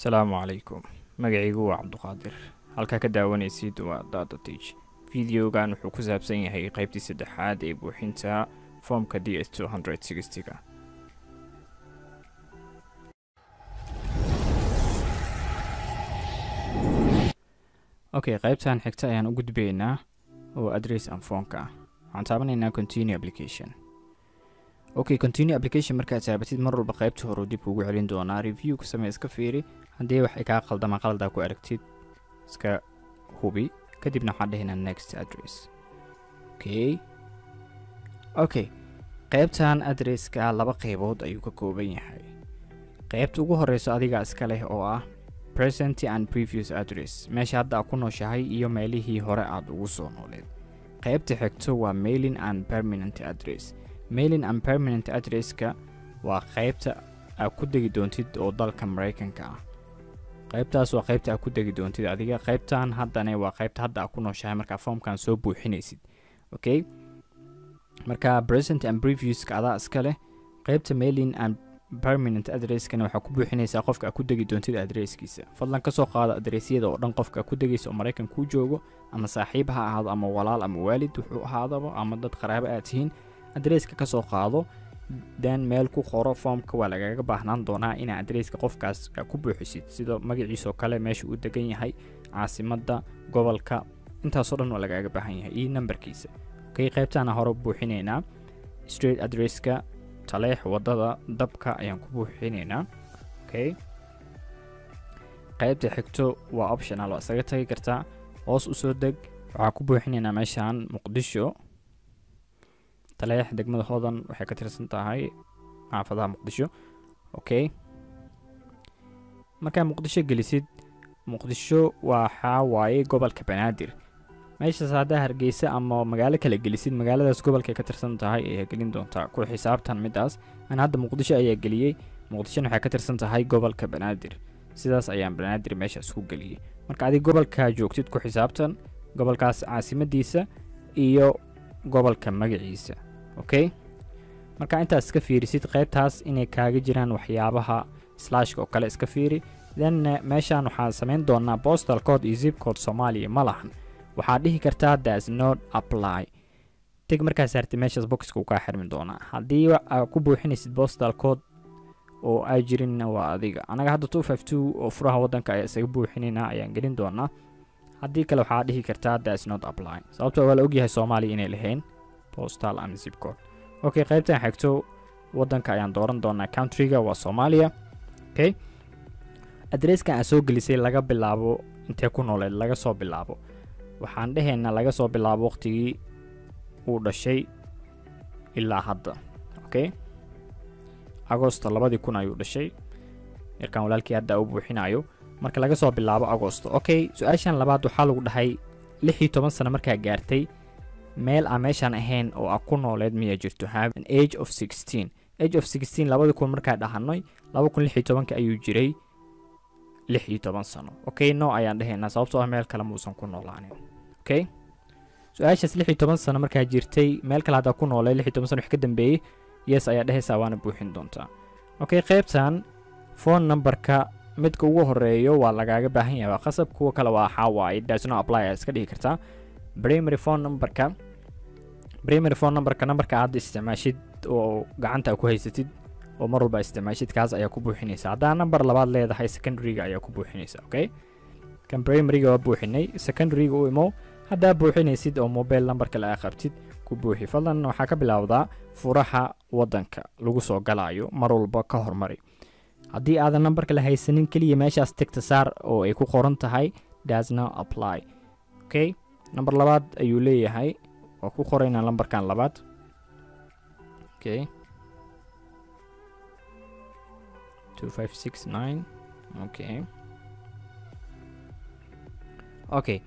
السلام عليكم. magacaygu waa cabduqaadir halkaa ka daawanaysid waa DataTeach. Videogan wuxuu ku saabsan yahay qaybtii saddexaad ee buuxinta foomka DS260-ga. Okay, qaybtan xigta ayaan u gudbaynaa oo address and phone-ka. Waxaan taabanaynaa continue application. Okay, continue application markaad taabatid mar walba qaybta hore dib ugu celin doonaa. Review ku samee iska fiiri. haddii wax ka qaldama qalada ku aragtid iska hubi kadibna waxaan dhahaynaa next address. Okay, qaybtan addresska laba qaybood ayuu ka kooban yahay. qaybta ugu horeysa adiga iska leh oo ah present and previous address, meesha hadda ku nooshahay iyo meelihii hore aad ugu soo nooleed. qaybta xigto waa mailing and permanent address. mailing and permanent addresska waa qaybta aad ku degi doontid oo dalka Mareykanka ah. qaybtaas waa qaybta aad ku degi doontid adiga. qaybtan haddana waa qaybta hadda aad ku nooshahay marka foomkan soo buuxinaysid. Okay, marka present and previous ka adaa iska leh. qaybta mailing and permanent addresskana waxaa ku buuxinaysaa qofka aad ku degi doontid addresskiisa. fadlan ka soo qaado addressyada oo dhan qofka aad ku degayso oo Mareykan ku joogo, ama saaxiib ha ahaado ama walaal ama waalid wuxuu ahaadaba, ama dad qaraabo aad tihiin. addresska ka soo qaado dan meel ku qoro. foomka waa lagaga baahnaan doonaa in addresska qofkaas ku buuxisid, sida magaciisa oo kale, meesha uu degan yahay, caasimadda, gobolka, intaas oo dhan waa lagaga baahan yahay iyo numberkiisa. Okay, qaybtana hore buuxinaynaa. street addresska taleex wadada dabka ayaan ku buuxinaynaa. Okay, qaybta xigto waa optional, waa isaga tagi kartaa. hoos u soo deg. waxaa ku buuxinaynaa meeshaan Muqdisho. taleex degmada Hodan waxay ka tirsan tahay xaafadaha Muqdisho. Okay, markaa Muqdisho gelisid, Muqdisho waxa waaye gobolka Banaadir. meeshaas hadda Hargeysa ama magaalo kale gelisid, magaaladaas gobolka ka tirsan tahay ayaa gelin doontaa. ku xisaabtan midaas. ana hadda Muqdisho ayaa geliyay. Muqdisho waxay ka tirsan tahay gobolka Banaadir. sidaas ayaan Banaadir meeshaas ku geliyay. marka adiga gobolka joogtid ku xisaabtan gobolkaas caasimadiisa iyo gobolka magaciisa. Okay, marka intaas iska fiirisid qaybtaas inay kaaga jiraan waxyaabaha slash oo kale iska fiiri. then meeshaan waxaan sameyn doonaa postal code iyo zip code Soomaaliya ma lahan. waxaad dhihi kartaa does not apply. tag markaas saartay meeshaas boxka uu ka xirmi doonaa. haddii aad ku buuxinaysid postal code oo ay jirin waa adiga. anaga hadda 252 oo furaha wadanka ayaa isaga buuxinayna ayaan gelin doonaa. haddii kale waxaad dhihi kartaa does not apply, sababtoo waa la ogyahay Soomaaliya inay lahayn postal and zip code. Okay, qaybtan xigto wadanka ayaan dooran doonaa. countryga waa Soomaaliya. Okay, addresska aan soo gelisay laga bilaabo intee ku nooleed laga soo bilaabo. waxaan dhahaynaa laga soo bilaabo waqtigii uu dhashay ilaa hadda. Okay, Agosto 2000 ayuu dhashay. yarkan walaalkii hadda uu buuxinayo marka laga soo bilaabo Agosto. Okay, su'aashan labaad waxaa lagu dhahay 16 sano markaa gaartay meel aan meeshaan ahayn oo aad ku nooleed miyaa jirto. have an age of 16. age of 16 2000 markaa dhahanay 2016 ayuu jiray 16 sano. Okay, no ayaan dhahaynaa sababtoo ah meel kale muusan ku noolaanin. Okay, su'aashaas 16 sano markaa jirtay meel kale hadda ku noolay 16 sano wax ka dambeeyay yes ayaa dhahaysaa waana buuxin doontaa. Okay, qaybtan phone numberka midka ugu horeeyo waa lagaaga baahan yahay. waa qasab. kuwa kale waa xawaaye does not apply iska dhigi kartaa. primary phone numberka numberka aad isticmaashid oo gacanta ku haysatid oo mar walba isticmaashid kaas ayaa ku buuxinaysa. haddii number labaad leedahay secondary-ga ayaa ku buuxinaysa. Okay, kan primary-ga waa buuxinay. secondary-ga u imo haddaa buuxinaysid oo mobile numberka la qabtid ku buuxi. fadlan waxaa ka bilowdaa furaha wadanka lagu soo galaayo mar walba ka hormari. haddii aadan numberka la haysanin kaliya meeshaas tagta saar oo ay ku qoran tahay does not apply. Okay, number labaad ayuu leeyahay. waa ku qoraynaa numberkan labaad. Okay, 2569. Okay,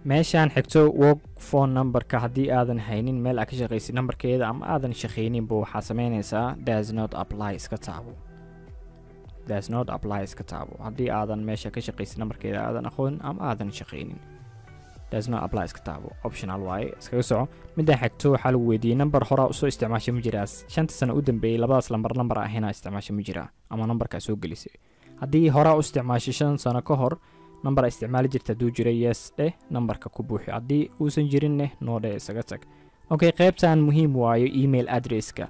meeshaan xigto work phone numberka haddii aadan haynin meel aad ka shaqaysid numberkeeda ama aadan shaqaynin buu waxaa sameynaysaa does not apply iska taabo. does not apply iska taabo haddii aadan meesha ka shaqaysid numberkeeda aadan aqoon ama aadan shaqaynin. does not apply iska taabo. optional waaye iskaga soco. midda xigto waxaa lagu weydiiyay number hore usoo isticmaashay ma jiraa. 5 sano u dambeeyay labadaas number ahayna isticmaashay ma jiraa ama numberka soo gelisay. haddii hore u isticmaashay 5 sano ka hor number isticmaali jirta haduu jira yes dheh numberka ku buuxi haddii uusan jirinne no dheh isaga tag okay qaybtan muhiim waayo email addresska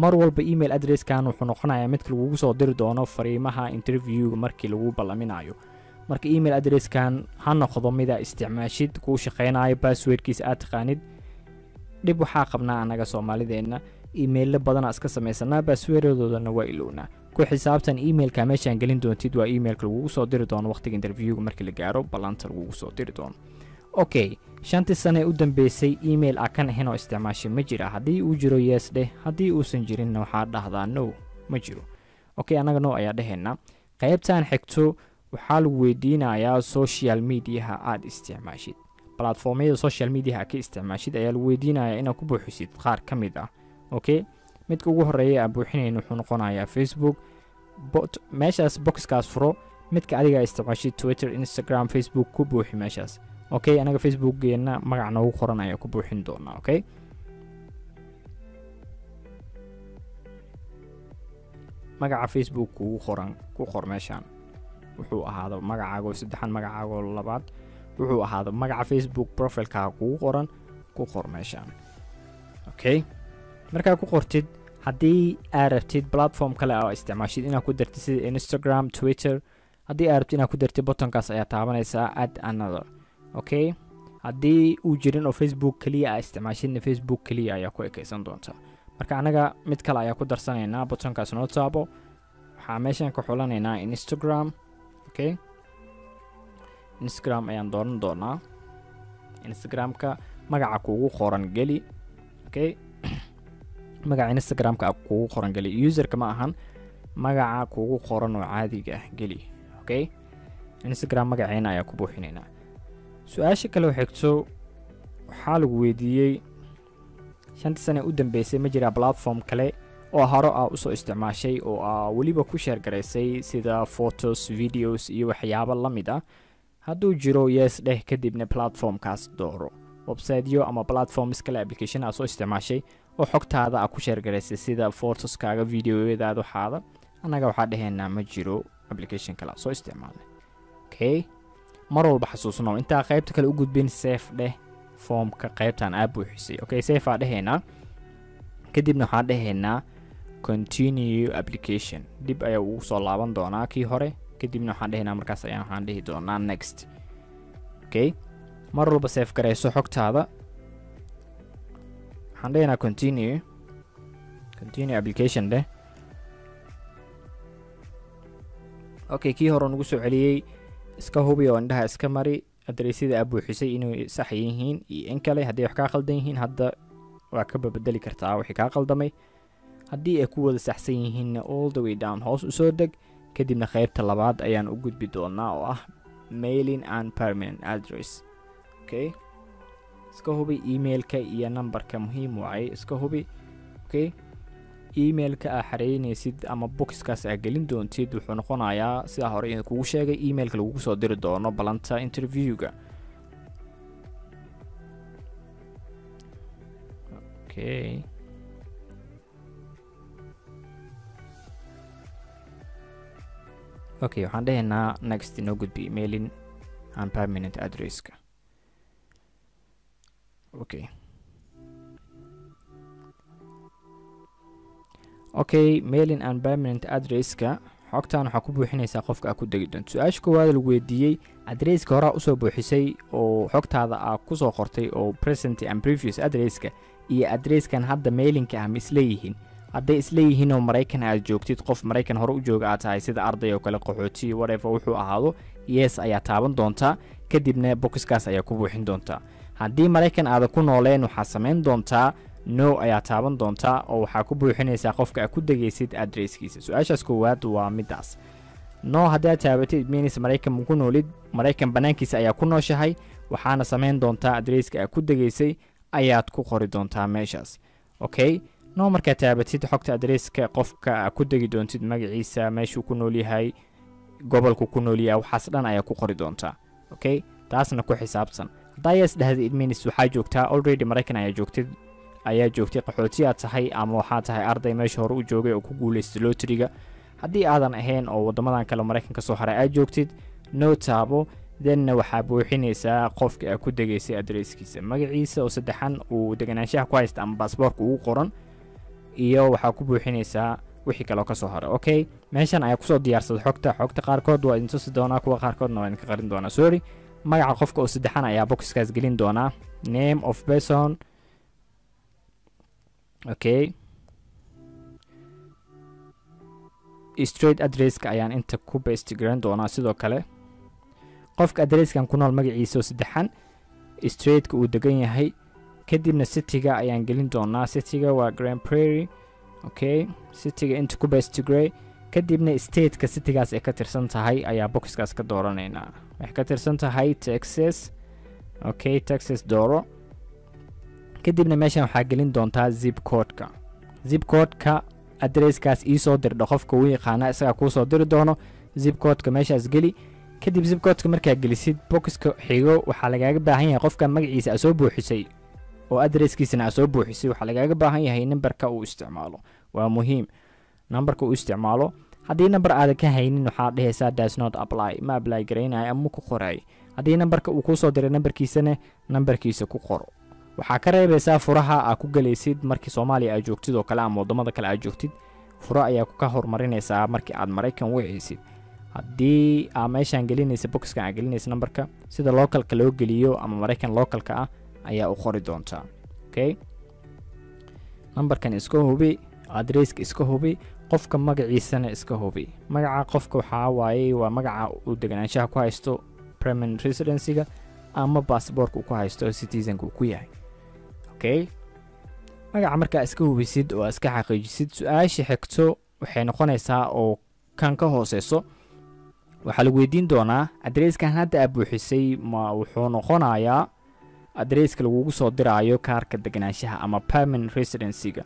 mar walba email addresskan wuxuu noqonayaa mid lagu soo diri doono fariimaha interview markii lagu ballaminayo marka email addresskan ha noqdo mid isticmaashid ku shaqeynayo passwordkiisa aad taqaanid dib waxaa qabnaa anaga Soomaalideena email badan iska sameysana passworddoodana waa ilowna ku xisaabtan emailka meeshaan gelin doontid waa emailka lagu soo diri doono waqtiga interviewga markii la gaaro ballanta lagu soo diri doono okay 5 sano u dambeysay email akan ahayn oo isticmaashay ma jira haddii uu jiro yes dheh haddii uusan jirin waxaa dhahdaa no ma jiro okay anaga no ayaa dhaheena qaybtan xigto waxaa lagu weydiinayaa social media aad isticmaashid platformyada social media ka isticmaashid ayaa lagu weydiinayaa inaad ku buuxisid qaar kamid ah okay midka ugu horeeya aan buuxinayno wuxuu noqonayaa Facebook meeshaas boxkaas furo midka adiga isticmaashid Twitter Instagram Facebook ku buuxi meeshaas okay anaga Facebook geena magac noogu qoran ayaa ku buuxin doonaa okay magaca Facebook ugu qoran ku qor meeshaan wuxuu ahaado magacaaga saddexan magacaaga labaad wuxuu ahaado magaca Facebook profile-ka ugu qoran ku qor meeshaan okay marka ku qortid haddii aad rabtid platform kale oo isticmaashid inaad ku dartid sida Instagram Twitter haddii aad rabtid inaad ku dartid buttonkaas ayaa taabanaysaa add another okay haddii uu jirin oo Facebook kaliya aad isticmaashidna Facebook kaliya ayaa ku ekaysan doonta marka anaga mid kale ayaa ku darsanaynaa buttonkaas noo taabo waxaa meeshan ku xulanaynaa Instagram okay Instagram ayaan dooran doonaa Instagramka magaca kuugu qoran geli okay magaca Instagramka kuugu qoran geli userka ma ahan magaca kuugu qoran oo caadiga ah geli okay Instagram magaceena ayaa ku buuxinaynaa su'aasha kale xigto waxaa lagu weydiiyay 5 sano u dambeysay ma jira platform kale oo hore ah u soo isticmaashay oo waliba ku share gareysay sida photos videos iyo waxyaabo la mid ah hadduu jiro yes dheh kadibna platformkaas dooro website-yo ama platforms kale application aad soo isticmaashay oo xogtaada aad ku share gareysay sida photoskaaga videoyadaada waxaada anaga waxaa dhaheynaa ma jiro application kale soo isticmaalay okay mar walba xasuusno inta qaybta kale u gudbin save dheh formka qaybtan aad buuxisay okay save aad dhaheynaa kadibna waxaa dhaheynaa continue application dib ayaa ugu soo laaban doonaa kii hore kadibna waxaan dhaheynaa markaas ayaan waxaan dhihi doonaa next okay mar walba save gareyso xogtaada waxaan dhaheynaa continue application dheh okay kii hore nagu soo celiyay iska hubi oo indhaha iska mari adreesida aad buuxisay inuu sax yihiin iyo in kale haddii wax ka qaldan yihiin hadda waa ka bedeli kartaa wixii ka qaldamay haddii ay ku wada saxsan yihiin all the way down hoos u soo deg kadibna qaybta labaad ayaan u gudbi doonaa oo ah mailing and permanent address okay iska hubi emailka iyo numberka muhiim waaye iska hubi okay emailka aad xareynaysid ama boxkaas aad gelin doontid wuxuu noqonayaa sida hore in kugu sheegay emailka lagu soo diri doono balanta interviewga okay okay waxaan dhahaynaa next inoo gudbi emailing and permanent addresska okay okay mailing and permanent addresska xogtaan waxaa ku buuxinaysaa qofka aad ku degi doonto su-aasha koowaad lagu weydiiyey adresska hore usoo buuxisay oo xogtaada aad ku soo qortay oo present and previous addresska iyo adreskan hadda mailinka ah ma isleeyihiin hadday isleeyihiin oo Mareykan aad joogtid qof Mareykan hore u jooga aad tahay sida arday oo kale qaxooti whatever wuxuu ahaado yes ayaa taaban doontaa kadibna boxkaas ayaa ku buuxin doontaa haddii Mareykan aad ku nooleen waxaa sameyn doontaa no ayaa taaban doontaa oo waxaa ku buuxinaysaa qofka aad ku degaysid adresskiisa su-aashaas koowaad waa midaas no haddii aad taabatid means Mareykan ku noolid Mareykan banaankiisa ayaa ku nooshahay waxaana sameyn doontaa adreska aad ku degaysay ayaad ku qori doontaa meeshaas okay no marka taabatid xogta adreska qofka aad ku degi doontid magaciisa meeshuu ku nool yahay gobolku ku nool yahay waxaas dhan ayaa ku qori doontaa okay taasna ku xisaabtan dayas dhahdid means waxaa joogtaa already Mareykan ayaa joogtay qaxooti aad tahay ama waxaa tahay arday meesha hore u joogay oo ku guuleystay lottery-ga haddii aadan ahayn oo waddamadan kale maraykanka soo haray aad joogtid no taabo then waxaa buuxinaysaa qofka aad ku degaysay adresskiisa magaciisa oo saddexan uu deganaanshaha ku haysta ama baasboorka ugu qoran iyo waxaa ku buuxinaysaa wixii kale oo ka soo haray okay meeshan ayaa kusoo diyaarsada xogta qaarkood waa idin tusi doonaa kuwa qaarkoodna waa idinka qarin doonaa sorry magaca qofka oo saddexan ayaa boxkaas gelin doonaa name of person okay straight addresska ayaan inta ku paste garan doonaa sidoo kale qofka addresskan ku nool magaciisa oo saddexan straightka uu degan yahay kadibna cityga ayaan gelin doonaa cityga waa Grand Prairie okay cityga inta ku paste gray kadibna stateka citygaas ay ka tirsan tahay ayaa boxkaas ka dooranaynaa waxay ka tirsan tahay Texas okay Texas dooro kadibna meeshan waxaa gelin doontaa zip code-ka addresskaas ii soo dirdho qofka uu yaqaana isaga kuu soo diri doono zip code-ka meeshaas geli kadib zip code-ka markaa gelisid boxka xigo waxaa lagaaga baahan yahay qofka magaciisa aad soo buuxisay oo addresskiisana aad soo buuxisay waxaa lagaaga baahan yahay numberka uu isticmaalo waa muhiim numberka uu isticmaalo haddii number aadan ka haynin waxaad dhehaysaa does not apply ma apply garaynayo ama ku qoray haddii numberka uu kuu soo diray numberkiisana numberkiisa ku qoro waxaa ka reebaysaa furaha aad ku galaysid markii Soomaaliya aad joogtid oo kale ama wadamada kale aad joogtid furo ayaa ku ka hormarinaysaa markii aad Mareykan wixaysid haddii aad meeshaan gelinaysa boxkan aad gelinaysa numberka sida localka loo geliyo ama Mareykan localka ah ayaa u qori doontaa okay numberkan iska hubi addresska iska hubi qofka magaciisana iska hubi magaca qofka waxaa waaye waa magaca uu deganaanshaha ku haysto permanent residency-ga ama passportka uu ku haysto citizen-ka uu ku yahay okay magaca markaa iska hubisid oo iska xaqiijisid su-aasha xigto waxay noqonaysaa oo kan ka hooseyso waxaa lagu weydiin doonaa addresskan hadda aad buuxisay ma wuxuu noqonayaa addresska lagugu soo diraayo kaarka deganaanshaha ama permanent residency-ga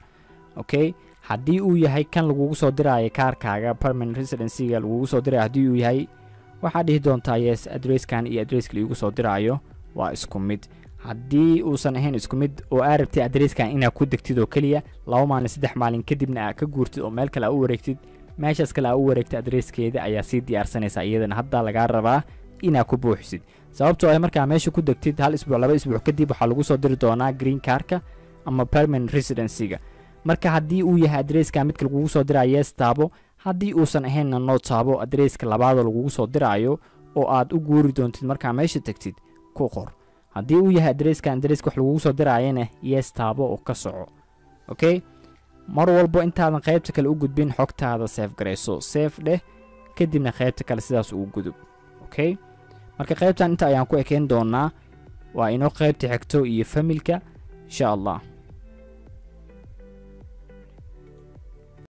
okay haddii uu yahay kan lagugu soo diraayo kaarkaaga permanent residency-ga lagugu soo diraayo haddii uu yahay waxaad dhihi doontaa yes addresskan iyo addresska lagugu soo diraayo waa isku mid haddii uusan ahayn isku mid oo aad rabtay addresskan inaad ku degtid oo keliya 2 maalin 3 maalin kadibna aad ka guurtid oo meel kale aad u wareegtid meeshaas kale aad u wareegtay addresskeeda ayaa sii diyaarsanaysaa iyadana hadda lagaa rabaa inaad ku buuxisid sababtoo ah markaa meesha ku degtid 1 isbuuc 2 isbuuc kadib waxaa lagu soo diri doonaa green cardka ama permanent residency-ga marka haddii uu yahay addresska midka lagugu soo diraayo yes taabo haddii uusan ahaynna no taabo addresska labaadoo lagugu soo diraayo oo aad u guuri doontid markaa meesha tagtid ku qor haddii uu yahay addresska wax lagugu soo diraayana yes taabo oo ka soco okay mar walbo intaadan qaybta kale u gudbin xogtaada save gareyso save dheh kadibna qaybta kale sidaas ugu gudub okay marka qaybtan inta ayaan ku ekeen doonaa waa inoo qaybta xigto iyo familka insha Allah